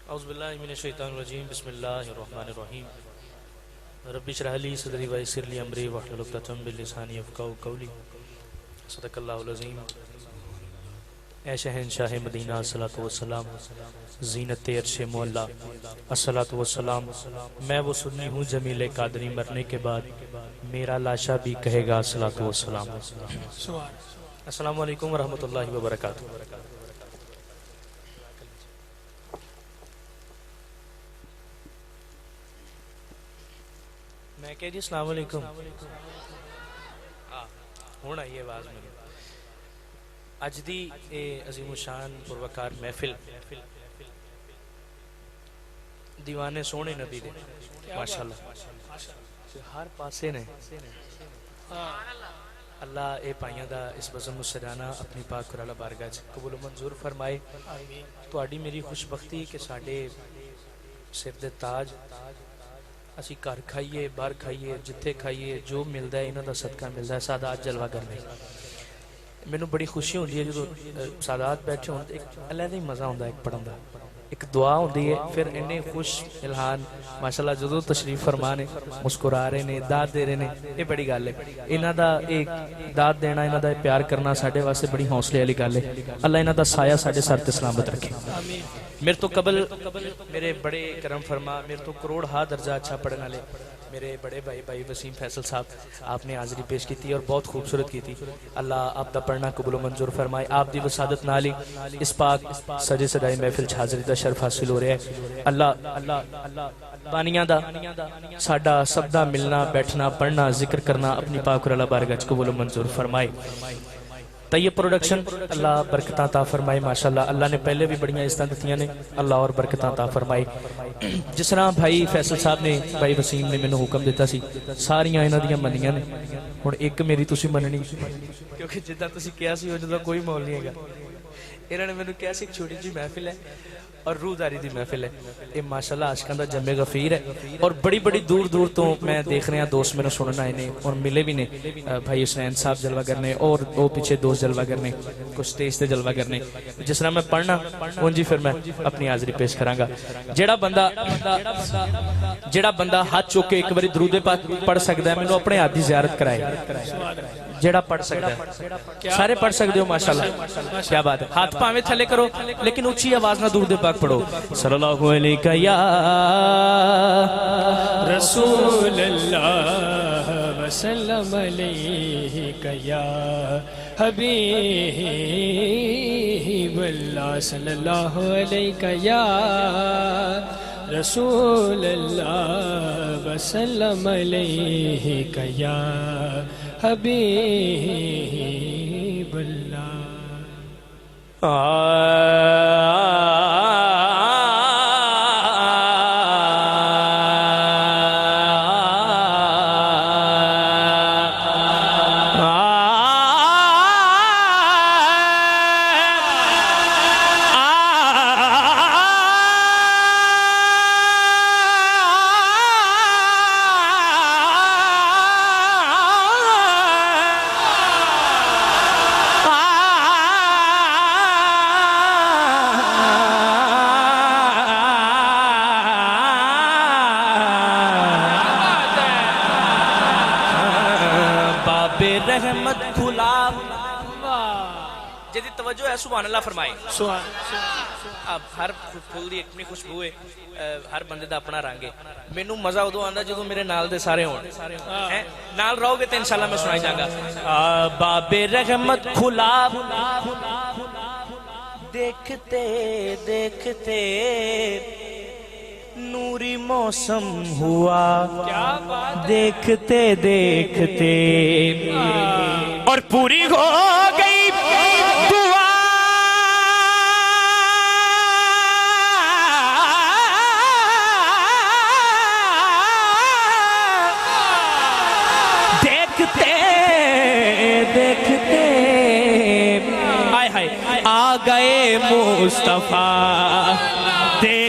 اعوذ باللہ من الشیطان الرجیم بسم اللہ الرحمن الرحیم رب اشرح لی صدری ویسر لی امری واحلل عقدۃ من لسانی یفقہوا قولی صدق اللہ العظیم۔ اے شہنشاہ مدینہ الصلوۃ والسلام، زینت عرش معلا الصلوۃ والسلام، میں وہ سنی ہوں جمیل قادری مرنے کے بعد میرا لاشا بھی کہے گا الصلوۃ والسلام۔ السلام علیکم ورحمۃ اللہ وبرکاتہ۔ میں کہہ جی السلام علیکم، ہوں آئیے آواز میری۔ اج دی اے عظیم الشان پروکار محفل دیوانے سونے نبی دے ماشاءاللہ ہر پاسے نے اللہ اے پائیاں دا اس بزم مسجانہ اپنی پاک قرآن بارگاہ قبول و منظور فرمائے۔ تواڈی میری خوشبختی کہ ساڈے سر دے تاج اسی گھر کھائیے باہر کھائیے جتھے کھائیے جو ملتا ہے انہاں دا صدقہ ملتا ہے۔ سادات جلوہ کرنے مینوں بڑی خوشی ہوندی ہے جدوں سادات بیٹھے ہون ایک علیحدہ ہی مزہ ہوندا ہے ایک پڑھن دا، ایک دعا ہوندی ہے، پھر انہیں خوش الہان ماشاءاللہ جدوں تشریف فرما نے مسکرا رہے نے داد دے رہے نے، یہ بڑی گل ہے۔ انہاں دا ایک داد دینا انہاں دا پیار کرنا ساڈے واسطے بڑی حوصلے والی گل ہے۔ اللہ انہاں دا سایہ ساڈے سر تے سلامت رکھے۔ میرے تو قبل میرے بڑے کرم فرما، میرے تو کروڑ ہا درجہ اچھا پڑھنے والے میرے بڑے بھائی وسیم فیصل صاحب، آپ نے حاضری پیش کی تھی اور بہت خوبصورت کی تھی۔ اللہ آپ دا پڑھنا قبول و منظور فرمائے۔ آپ دی وسادت نال ہی اس پاک سجے سجائی محفل چ حاضری دا شرف حاصل ہو رہا ہے۔ اللہ بانیاں دا ساڈا سب دا ملنا بیٹھنا پڑھنا ذکر کرنا اپنی پاک اور اللہ بارگاہ چ قبول و منظور فرمائے۔ طیب پروڈکشن اللہ برکتاں عطا فرمائے ماشاءاللہ۔ اللہ نے پہلے بھی بڑیاں عزتاں دتیاں نے، اللہ اور برکتاں عطا فرمائے۔ جس طرح بھائی فیصل صاحب نے بھائی وسیم نے مینوں حکم دیتا سی ساریاں انہاں دیاں منیاں نے، ہن ایک میری تسی مننی کیونکہ جداں تسی کہیا سی اُجدا کوئی مول نہیں ہے گا۔ انہاں نے مینوں کہیا سی ایک چھوٹی جی محفل ہے اور روحداری دی محفل ہے، یہ ماشاءاللہ عاشقاں دا جمع غفیر ہے اور بڑی بڑی دور دور تو میں دیکھ رہا دوست میرے سنن آئے نے اور ملے بھی نے۔ بھائی حسین صاحب جلوہ کرنے اور وہ پیچھے دوست جلوہ کرنے، کچھ سٹیج تے جلوہ کرنے۔ جس طرح میں پڑھنا ان جی پھر میں اپنی حاضری پیش کراں گا۔ جیڑا بندہ ہاتھ چوک کے ایک باری درود پاک پڑھ سکدا ہے مینوں اپنے ہاتھ دی زیارت کرائے، جیڑا پڑھ سکتا ہے سارے پڑھ سکتے ہو ماشاءاللہ، کیا بات ہے۔ ہاتھ پاویں تھلے کرو لیکن اونچی آواز نہ درود پاک پڑھو۔ صلی اللہ علیہ یا رسول اللہ وسلم علیہ یا حبیب اللہ، صلی اللہ علیہ یا رسول اللہ وسلم علیہ یا حبیب اللہ۔ رحمت کھلا جدی توجہ ہے سبحان اللہ فرمائے۔ اب ہر پھول دی اپنی خوشبو ہے، ہر بندے دا اپنا رنگ ہے۔ مینوں مزہ ادو آندا جدوں میرے نال دے سارے ہون، نال رہو گے تے انشاءاللہ میں سنائی جاں گا۔ باب رحمت کھلا دیکھتے دیکھتے نوری موسم ہوا، دیکھتے دیکھتے اور پوری ہو گئی دعا، دیکھتے دیکھتے آئے ہائے آ گئے مصطفیٰ، دیکھ